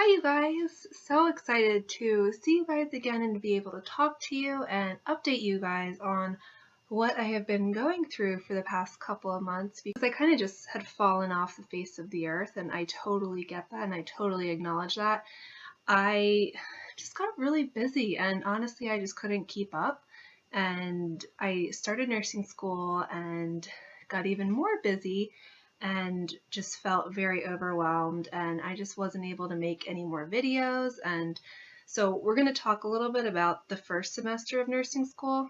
Hi you guys! So excited to see you guys again and to be able to talk to you and update you guys on what I have been going through for the past couple of months, because I kind of just had fallen off the face of the earth, and I totally get that and I totally acknowledge that. I just got really busy and honestly I just couldn't keep up, and I started nursing school and got even more busy and just felt very overwhelmed, and I just wasn't able to make any more videos. And so we're going to talk a little bit about the first semester of nursing school,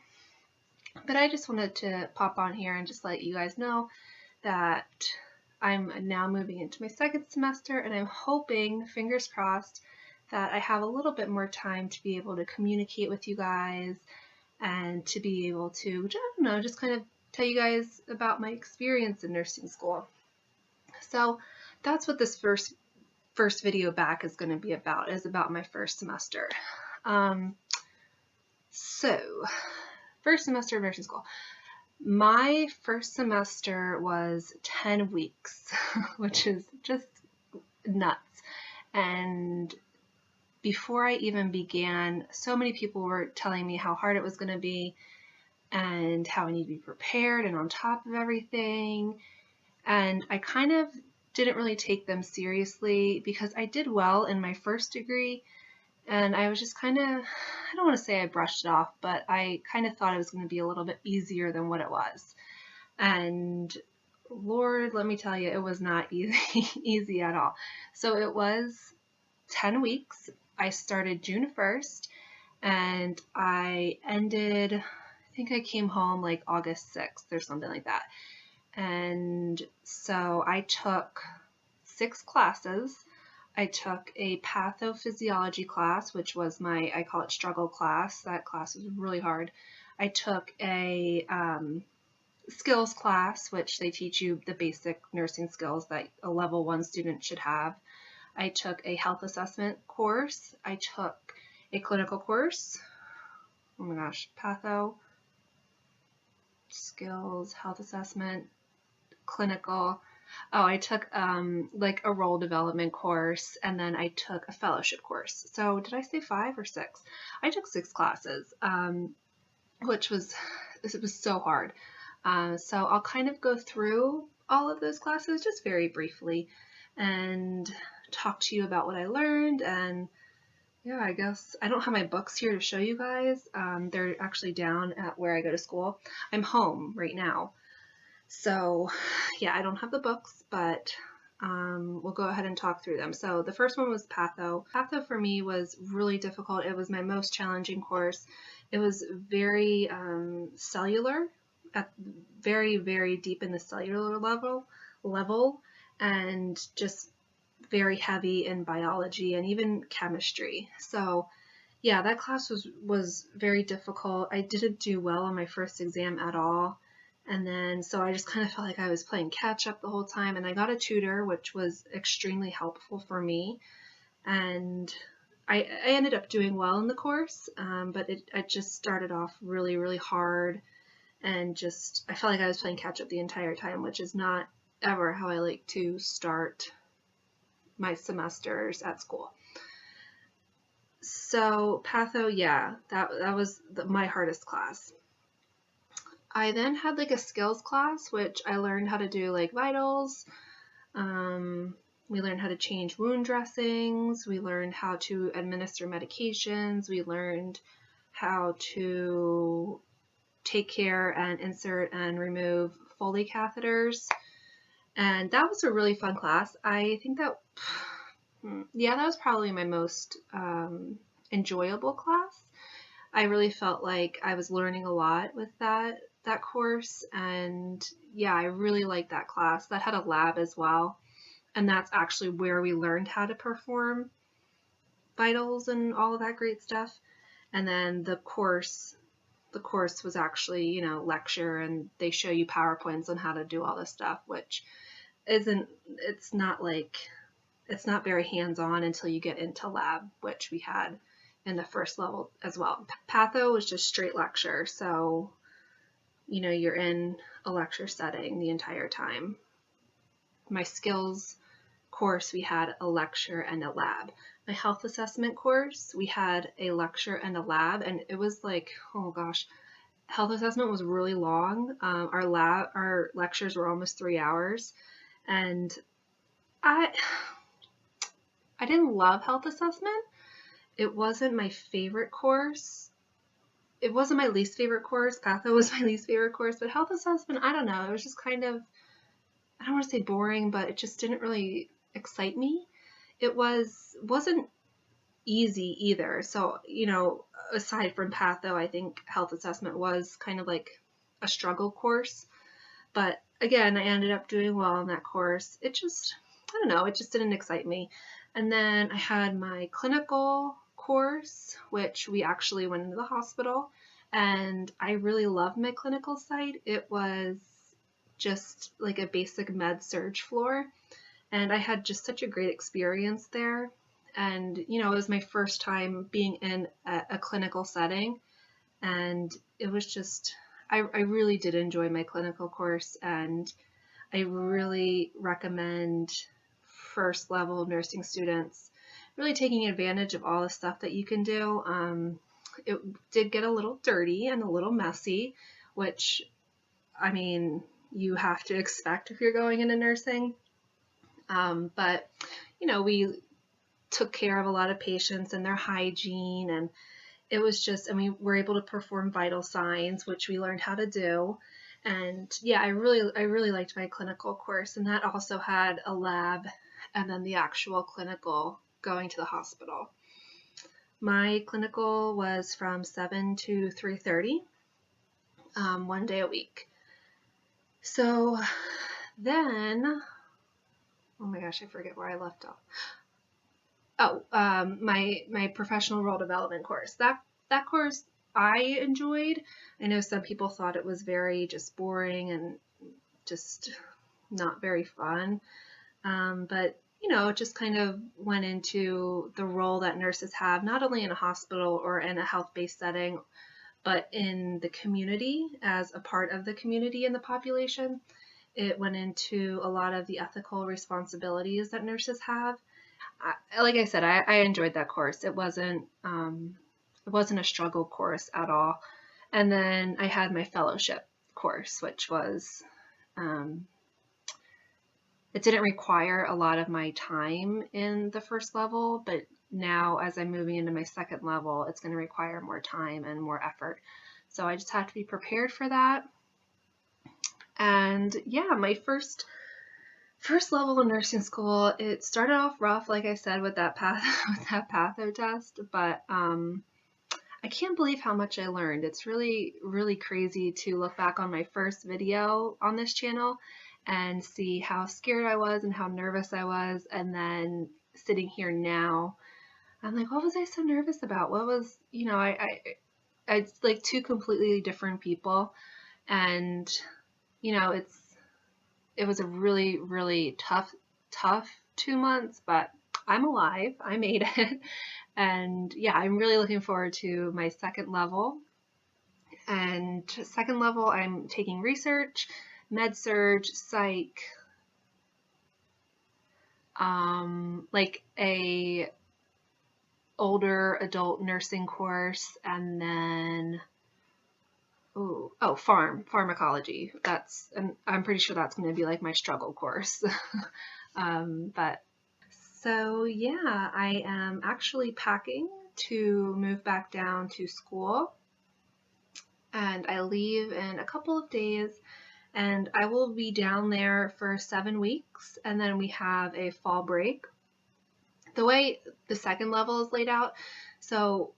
but I just wanted to pop on here and just let you guys know that I'm now moving into my second semester, and I'm hoping, fingers crossed, that I have a little bit more time to be able to communicate with you guys and to be able to, I don't know, just kind of tell you guys about my experience in nursing school. So that's what this first video back is going to be about, is about my first semester. So first semester of nursing school. My first semester was 10 weeks, which is just nuts. And before I even began, so many people were telling me how hard it was going to be and how I need to be prepared and on top of everything. And I kind of didn't really take them seriously because I did well in my first degree, and I was just kind of, I don't want to say I brushed it off, but I kind of thought it was going to be a little bit easier than what it was. And Lord, let me tell you, it was not easy at all. So it was 10 weeks. I started June 1st and I ended, I think I came home like August 6th or something like that. And so I took 6 classes. I took a pathophysiology class, which was my, I call it struggle class. That class was really hard. I took a skills class, which they teach you the basic nursing skills that a level 1 student should have. I took a health assessment course. I took a clinical course. Oh my gosh, patho, skills, health assessment, clinical. Oh, I took like a role development course, and then I took a fellowship course. So did I say 5 or 6? I took 6 classes, which was, it was so hard. So I'll kind of go through all of those classes just very briefly and talk to you about what I learned. And yeah, I guess I don't have my books here to show you guys. They're actually down at where I go to school. I'm home right now. So yeah, I don't have the books, but we'll go ahead and talk through them. So the first one was patho. Patho for me was really difficult. It was my most challenging course. It was very cellular, at very, very deep in the cellular level, and just very heavy in biology and even chemistry. So yeah, that class was very difficult. I didn't do well on my first exam at all. And then, so I just kind of felt like I was playing catch up the whole time, and I got a tutor, which was extremely helpful for me. And I ended up doing well in the course, but it just started off really, really hard, and just, I felt like I was playing catch up the entire time, which is not ever how I like to start my semesters at school. So patho, yeah, that was my hardest class. I then had like a skills class, which I learned how to do like vitals. We learned how to change wound dressings. We learned how to administer medications. We learned how to take care and insert and remove Foley catheters. And that was a really fun class. I think that, yeah, that was probably my most enjoyable class. I really felt like I was learning a lot with that course, and yeah, I really liked that class. That had a lab as well, and that's actually where we learned how to perform vitals and all of that great stuff. And then the course was actually, you know, lecture, and they show you PowerPoints on how to do all this stuff, which it's not very hands-on until you get into lab, which we had in the first level as well. Patho was just straight lecture, so you know, you're in a lecture setting the entire time. My skills course, we had a lecture and a lab. My health assessment course, we had a lecture and a lab, and it was like, oh gosh, health assessment was really long. Our lectures were almost 3 hours, and I didn't love health assessment. It wasn't my favorite course. It wasn't my least favorite course. Patho was my least favorite course, but health assessment, I don't know. It was just kind of, I don't want to say boring, but it just didn't really excite me. It wasn't easy either. So, aside from Patho, I think health assessment was kind of like a struggle course. But again, I ended up doing well in that course. It just, I don't know, it just didn't excite me. And then I had my clinical course, which we actually went into the hospital, and I really loved my clinical site. It was just like a basic med surg floor, and I had just such a great experience there. And, it was my first time being in a clinical setting, and it was just, I really did enjoy my clinical course, and I really recommend first level nursing students really taking advantage of all the stuff that you can do. It did get a little dirty and a little messy, which, I mean, you have to expect if you're going into nursing. But, we took care of a lot of patients and their hygiene, and it was just, and we were able to perform vital signs, which we learned how to do. And yeah, I really liked my clinical course, and that also had a lab and then the actual clinical going to the hospital. My clinical was from 7 to 3:30, 1 day a week. So then, oh my gosh, I forget where I left off. My professional role development course. That course I enjoyed. I know some people thought it was very just boring and just not very fun. But it just kind of went into the role that nurses have, not only in a hospital or in a health-based setting, but in the community, as a part of the community and the population. It went into a lot of the ethical responsibilities that nurses have. Like I said, I enjoyed that course. It wasn't a struggle course at all. And then I had my fellowship course, which was, it didn't require a lot of my time in the first level, but now as I'm moving into my second level, it's going to require more time and more effort. So I just have to be prepared for that. And yeah, my first level of nursing school, it started off rough, like I said, with that patho test, but I can't believe how much I learned. It's really, really crazy to look back on my first video on this channel and see how scared I was and how nervous I was, and then sitting here now, I'm like, what was I so nervous about? What was, it's like two completely different people, and it was a really, really tough 2 months, but I'm alive. I made it. And yeah, I'm really looking forward to my second level. And second level, I'm taking research, med surg, psych, like a older adult nursing course, and then pharmacology. And I'm pretty sure that's going to be like my struggle course. But so yeah, I am actually packing to move back down to school, and I leave in a couple of days, and I will be down there for 7 weeks, and then we have a fall break. The way the second level is laid out, so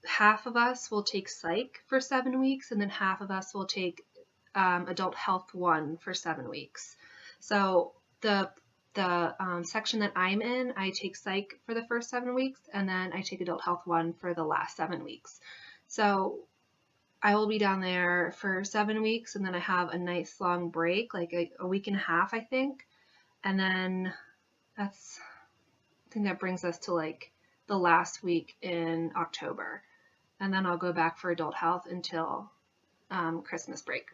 half of us will take psych for 7 weeks, and then half of us will take adult health 1 for 7 weeks. So the section that I'm in, I take psych for the first 7 weeks, and then I take adult health 1 for the last 7 weeks. So I will be down there for 7 weeks, and then I have a nice long break, like a week and a half, I think. And then I think that brings us to like the last week in October. And then I'll go back for adult health until Christmas break.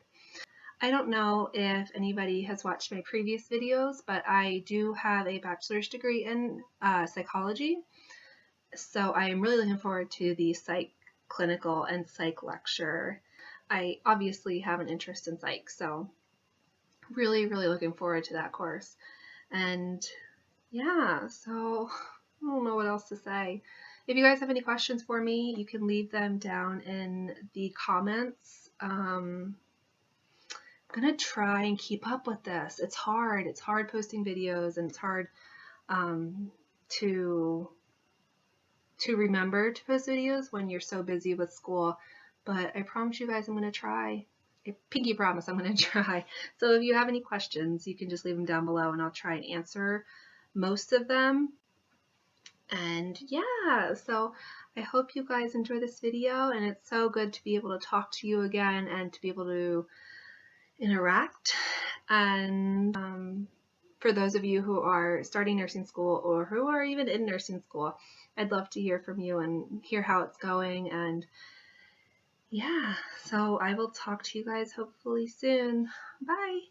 I don't know if anybody has watched my previous videos, but I do have a bachelor's degree in psychology. So I am really looking forward to the psych clinical and psych lecture. I obviously have an interest in psych, so really, really looking forward to that course. And yeah, so I don't know what else to say. If you guys have any questions for me, you can leave them down in the comments. I'm gonna try and keep up with this. It's hard. It's hard posting videos, and it's hard um, to remember to post videos when you're so busy with school. But I promise you guys I'm gonna try. I pinky promise I'm gonna try. So if you have any questions, you can just leave them down below, and I'll try and answer most of them. And yeah, so I hope you guys enjoy this video, and it's so good to be able to talk to you again and to be able to interact. And for those of you who are starting nursing school or who are even in nursing school, I'd love to hear from you and hear how it's going. And yeah, so I will talk to you guys hopefully soon. Bye.